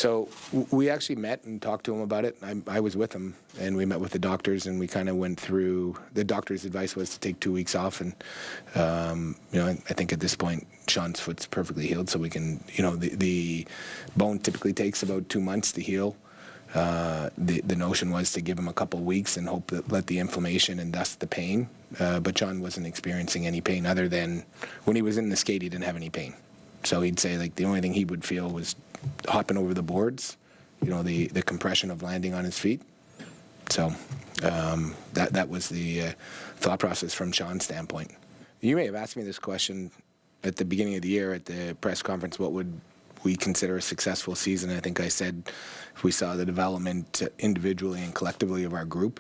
So we actually met and talked to him about it. I was with him, and we met with the doctors, and we kind of went through. The doctor's advice was to take 2 weeks off, and I think at this point Sean's foot's perfectly healed, so we can. The bone typically takes about 2 months to heal. The notion was to give him a couple of weeks and hope that let the inflammation and thus the pain. But Sean wasn't experiencing any pain other than when he was in the skate, he didn't have any pain. So he'd say like the only thing he would feel was hopping over the boards, the compression of landing on his feet. So that was the thought process from Sean's standpoint. You may have asked me this question at the beginning of the year at the press conference, what would we consider a successful season? I think I said if we saw the development individually and collectively of our group.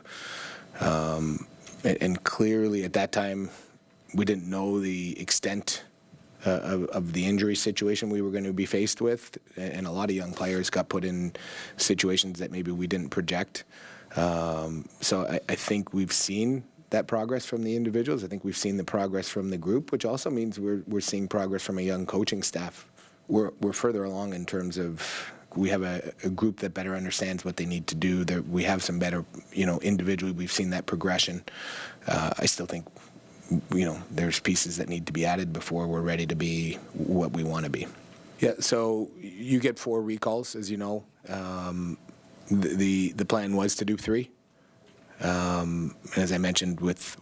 And clearly at that time, we didn't know the extent of the injury situation we were going to be faced with, and a lot of young players got put in situations that maybe we didn't project. So I think we've seen that progress from the individuals. I think we've seen the progress from the group, which also means we're seeing progress from a young coaching staff. We're further along in terms of we have a group that better understands what they need to do. We have some better, individually we've seen that progression. I still think there's pieces that need to be added before we're ready to be what we want to be. Yeah, so you get 4 recalls, as you know. The plan was to do 3. As I mentioned, with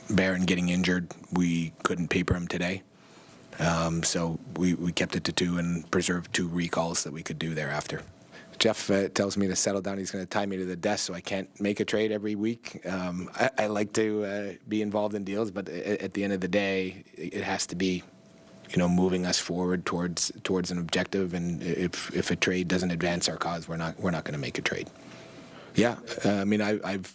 Barron getting injured, we couldn't paper him today. So we kept it to 2 and preserved 2 recalls that we could do thereafter. Jeff tells me to settle down. He's going to tie me to the desk so I can't make a trade every week. I like to be involved in deals, but at the end of the day, it has to be, moving us forward towards an objective. And if a trade doesn't advance our cause, we're not going to make a trade. Yeah, I've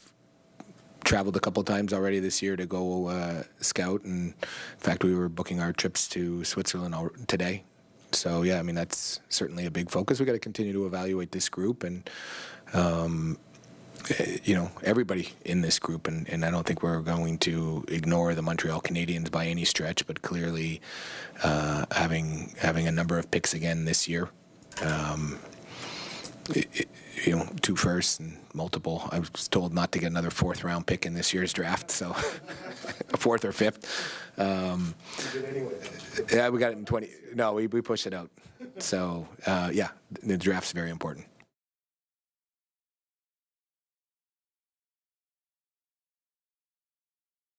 traveled a couple times already this year to go scout, and in fact, we were booking our trips to Switzerland today. So yeah, that's certainly a big focus. We got to continue to evaluate this group and everybody in this group, and I don't think we're going to ignore the Montreal Canadiens by any stretch. But clearly, having a number of picks again this year, 2 firsts and multiple. I was told not to get another 4th round pick in this year's draft, so a 4th or 5th. You did anyway. Yeah, we got it in 20. No, we pushed it out. So yeah, the draft's very important.